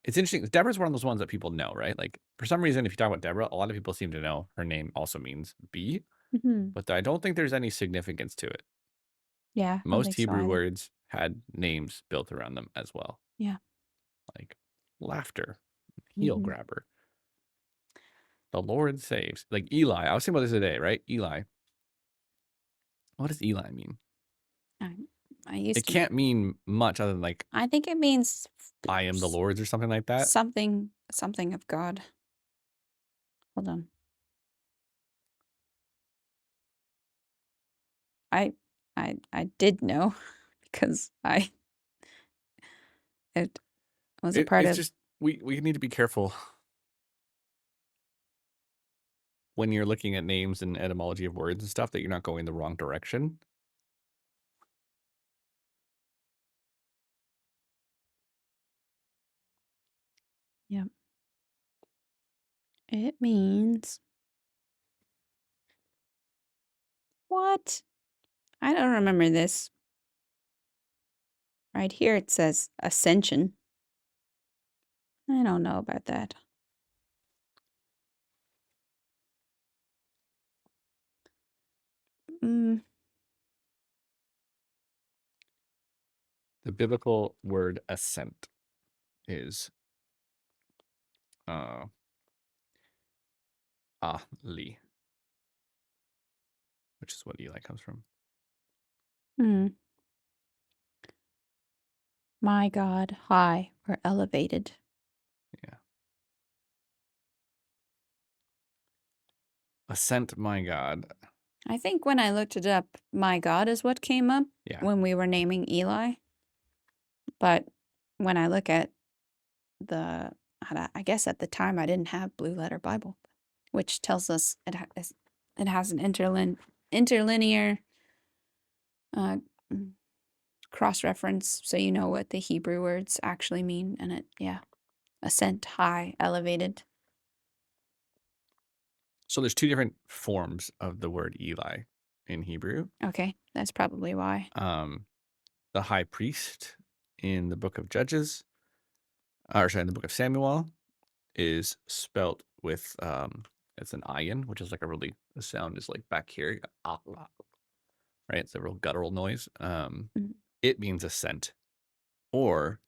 interesting. Deborah's one of those ones that people know, right? Like, for some reason, if you talk about Deborah, a lot of people seem to know her name also means bee. But I don't think there's any significance to it. Yeah. Most Hebrew words had names built around them as well. Yeah. Like laughter, heel grabber. The Lord saves. Like Eli. I was thinking about this today, right? Eli. What does Eli mean? It can't mean much other than like, I think it means I am the Lord's or something like that. Something of God. Hold on. I did know because it was a part it's of. Just we need to be careful when you're looking at names and etymology of words and stuff that you're not going the wrong direction. Yeah. It means what? I don't remember this. Right here it says ascension. I don't know about that. The biblical word ascent is li, which is what Eli comes from. My God, high or elevated. Yeah. Ascent, my God. I think when I looked it up, my God is what came up Yeah. when we were naming Eli. But when I look at I guess at the time I didn't have Blue Letter Bible, which tells us it has an interlinear uh, cross reference, so you know what the Hebrew words actually mean, and ascent, high, elevated. So there's two different forms of the word Eli in Hebrew. Okay, that's probably why. The high priest in the book of Judges, in the book of Samuel, is spelt with it's an ayin, which is like the sound is like back here, right? It's a real guttural noise. Mhm. It means ascent, or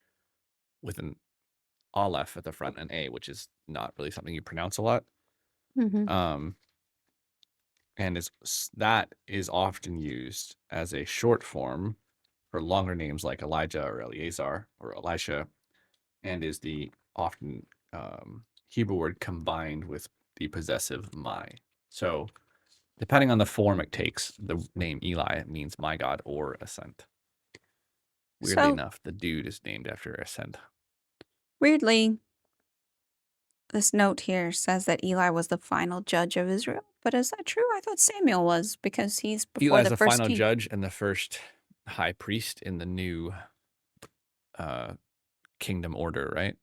with an aleph at the front, an a, which is not really something you pronounce a lot. Mhm. And that is often used as a short form for longer names like Elijah or Eleazar or Elisha, and is the often Hebrew word combined with the possessive my. So depending on the form it takes, the name Eli means my God or ascent. Weirdly So enough, the dude is named after ascent. weirdly, this note here says that Eli was the final judge of Israel. But is that true? I thought Samuel was, because he's before Eli is the the first final king. judge and the first high priest in the new kingdom order, right?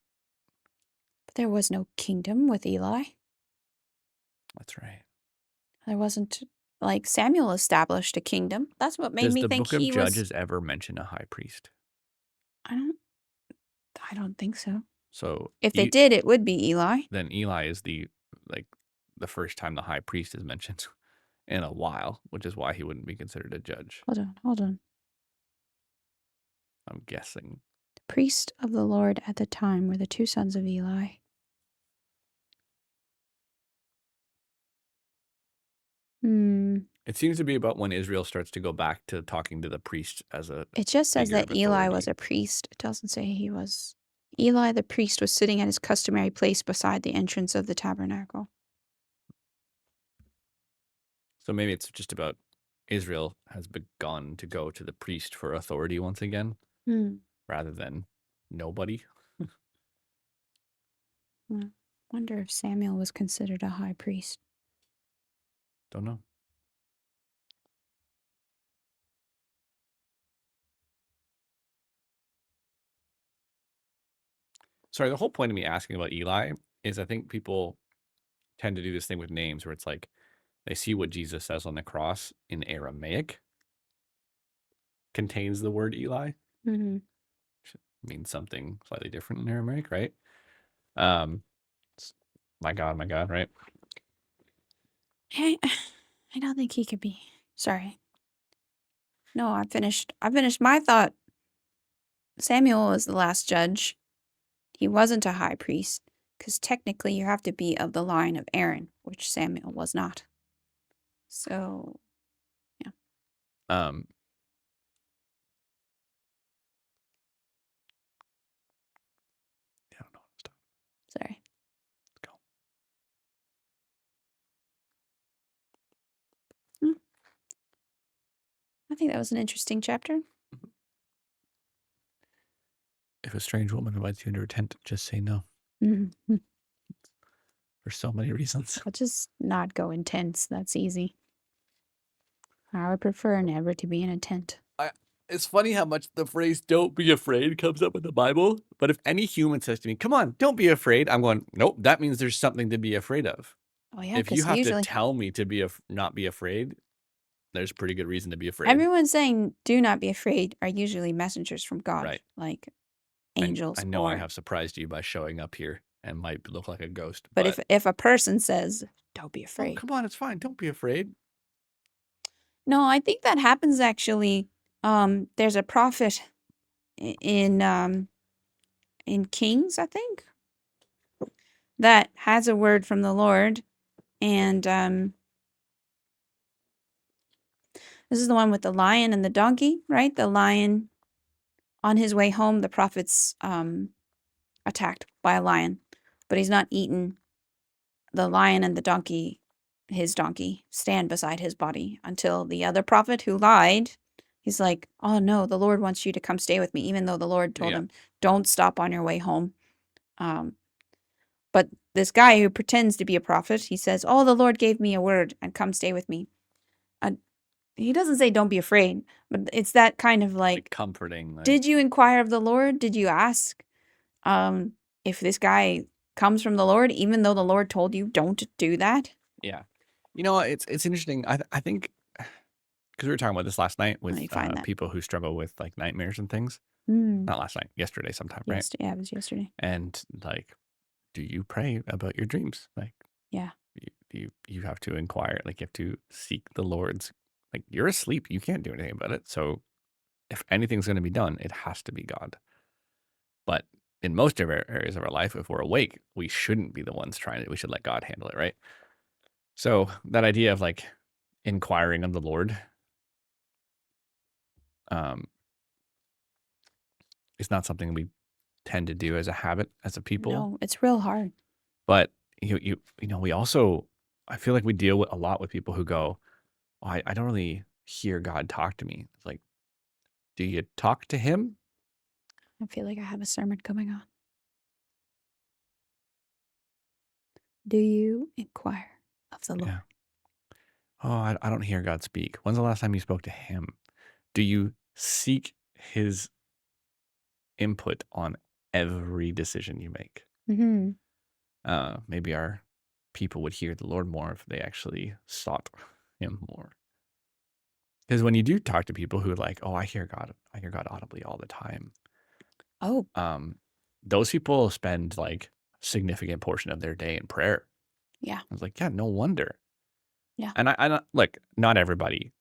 But there was no kingdom with Eli. That's right. There wasn't, like, Samuel established a kingdom. That's what made Does me the think book of he was. Judges ever mention a high priest? I don't. I don't think so. So If they did, it would be Eli. then Eli is the first time the high priest is mentioned in a while, which is why he wouldn't be considered a judge. Hold on. I'm guessing. The priest of the Lord at the time were the two sons of Eli. It seems to be about when Israel starts to go back to talking to the priest as a It just says figure that of Eli authority. was a priest. It doesn't say he was. Eli the priest was sitting at his customary place beside the entrance of the tabernacle. So maybe it's just about Israel has begun to go to the priest for authority once again, rather than nobody. Wonder if Samuel was considered a high priest. Don't know. Sorry, the whole point of me asking about Eli is I think people tend to do this thing with names where it's like they see what Jesus says on the cross in Aramaic contains the word Eli. Mm-hmm. Which means something slightly different in Aramaic, right? Um, my God, right? I don't think he could be. Sorry. No, I finished my thought. Samuel was the last judge. He wasn't a high priest, because technically you have to be of the line of Aaron, which Samuel was not. So, yeah. Um, yeah, I don't know. Stop. Sorry. Let's go. Hmm. I think that was an interesting chapter. If a strange woman invites you into her tent, just say no. Mm-hmm. For so many reasons. I'll just not go in tents. That's easy. I would prefer never to be in a tent. It's funny how much the phrase "don't be afraid" comes up in the Bible. But if any human says to me, "Come on, don't be afraid," I'm going, "Nope, that means there's something to be afraid of." Oh, yeah, If you because have to usually tell me to not be afraid, there's pretty good reason to be afraid. everyone saying do not be afraid are usually messengers from God, Right. like I angels. know I have surprised you by showing up here and might look like a ghost. But if a person says don't be oh, afraid, come on, it's fine. Don't be afraid. no, I think that happens actually. There's a prophet in Kings, I think, that has a word from the Lord, and this is the one with the lion and the donkey, right? The lion, on his way home, the prophet's attacked by a lion, but he's not eaten. The lion and the donkey his donkey stand beside his body until the other prophet who lied, he's like, oh no, the Lord wants you to come stay with me, even though the Lord told Yeah. him, don't stop on your way home. But this guy who pretends to be a prophet, he says, oh, the Lord gave me a word and come stay with me. And he doesn't say don't be afraid, but it's that kind of Like like, comforting. Like, did you inquire of the Lord? Did you ask if this guy comes from the Lord, even though the Lord told you don't do that? yeah. It's interesting. I think because we were talking about this last night Let with me find that. people who struggle with like nightmares and things. Mm. Not last night, yesterday sometime, right? Yes, yeah, it was yesterday. And like, do you pray about your dreams? Like, Yeah. you have to inquire, like you have to seek the Lord's. Like, you're asleep, you can't do anything about it. So if anything's going to be done, it has to be God. But in most of our areas of our life, if we're awake, we shouldn't be the ones trying it. We should let God handle it, right? So that idea of like inquiring of the Lord, is not something we tend to do as a habit as a people. No, it's real hard. But you know, we also, I feel like we deal with a lot with people who go, oh, I don't really hear God talk to me. It's like, do you talk to him? I feel like I have a sermon coming on. Do you inquire of the Lord? Yeah. Oh, I don't hear God speak. When's the last time you spoke to him? Do you seek his input on every decision you make? Mm-hmm. Maybe our people would hear the Lord more if they actually sought him more. Because when you do talk to people who are like, oh, I hear God audibly all the time. Oh, Those people spend like a significant portion of their day in prayer. yeah. I was like, yeah, no wonder. Yeah. And I like, not everybody,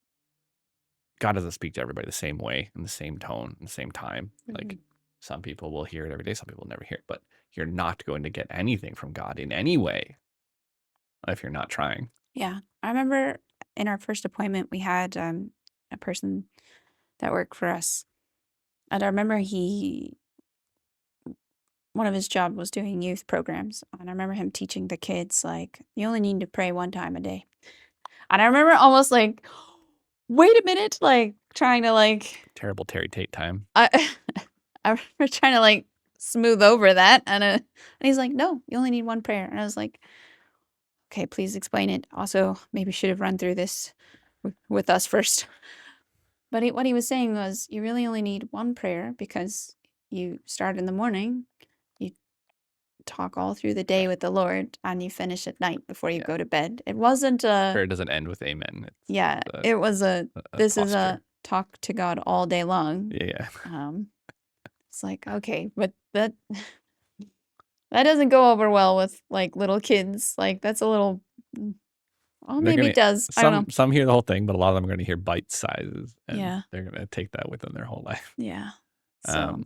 God doesn't speak to everybody the same way, in the same tone, in the same time. Mm-hmm. Like, some people will hear it every day, some people will never hear it, but you're not going to get anything from God in any way if you're not trying. Yeah. I remember in our first appointment, we had a person that worked for us. And I remember one of his job was doing youth programs. And I remember him teaching the kids, like, you only need to pray one time a day. And I remember almost like, wait a minute, like trying to like, Terrible Terry Tate time. I, I remember trying to like smooth over that. And he's like, no, you only need one prayer. And I was like, okay, please explain it. Also, maybe should have run through this with us first. But what he was saying was, you really only need one prayer because you start in the morning, you talk all through the day with the Lord, and you finish at night before you Yeah. go to bed. It wasn't a, Prayer doesn't end with amen. yeah, it was this is posture. a talk to God all day long. Yeah. It's like, okay, but that doesn't go over well with like little kids. Like that's a little, well, maybe it does. I don't know. Some hear the whole thing, but a lot of them are going to hear bite sizes, and Yeah. they're going to take that with them their whole life. Yeah. So,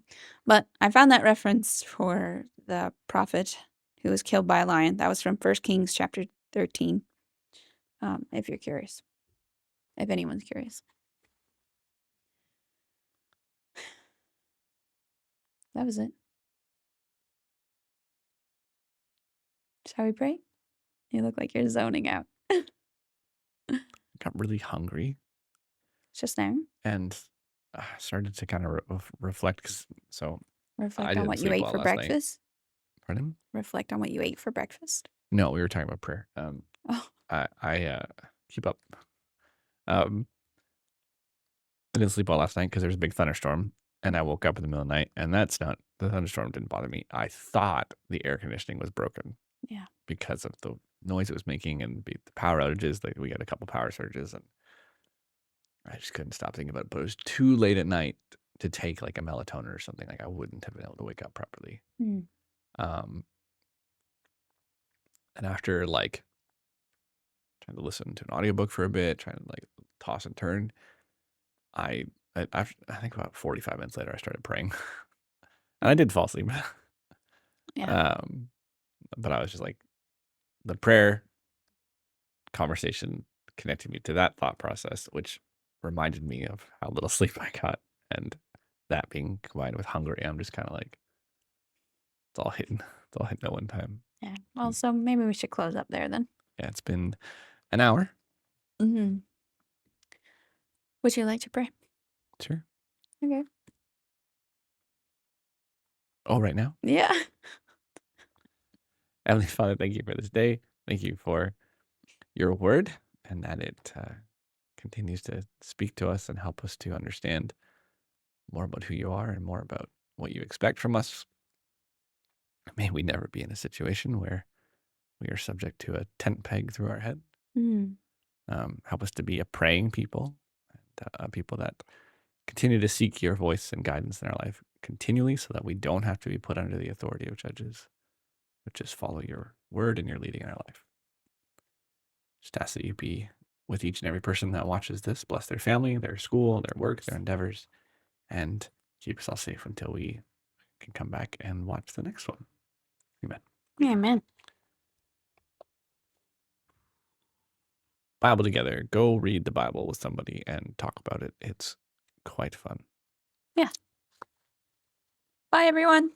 but I found that reference for the prophet who was killed by a lion. That was from 1 Kings chapter 13. If you're curious, if anyone's curious. That was it. Shall we pray? You look like you're zoning out. Got really hungry Just now. and started to kind of reflect. So I Reflect on didn't what you sleep ate well for last night. breakfast. Pardon? Reflect on what you ate for breakfast. No, we were talking about prayer. Oh, I keep up. I didn't sleep well last night because there was a big thunderstorm, and I woke up in the middle of the night, and the thunderstorm didn't bother me. I thought the air conditioning was broken. yeah. Because of the noise it was making and the power outages. Like, we had a couple power surges, and I just couldn't stop thinking about it. But it was too late at night to take like a melatonin or something. Like, I wouldn't have been able to wake up properly. Mm. And after like trying to listen to an audiobook for a bit, trying to like toss and turn, after, I think about 45 minutes later, I started praying, and I did fall asleep. Yeah. But I was just like, the prayer conversation connected me to that thought process, which reminded me of how little sleep I got, and that being combined with hungry, I'm just kind of like, it's all hitting at one time. Yeah. Well, so maybe we should close up there then. Yeah, it's been An hour? Mm-hmm. Would you like to pray? Sure. Okay. Oh, right now? Yeah. Heavenly Father, thank you for this day. Thank you for your word and that it continues to speak to us and help us to understand more about who you are and more about what you expect from us. May we never be in a situation where we are subject to a tent peg through our head. Mm. Help us to be a praying people, and people that continue to seek your voice and guidance in our life continually so that we don't have to be put under the authority of judges, but just follow your word and your leading in our life. Just ask that you be with each and every person that watches this, bless their family, their school, their work, their endeavors, and keep us all safe until we can come back and watch the next one. Amen. Amen. Bible together. Go read the Bible with somebody and talk about it. It's quite fun. Yeah. Bye, everyone.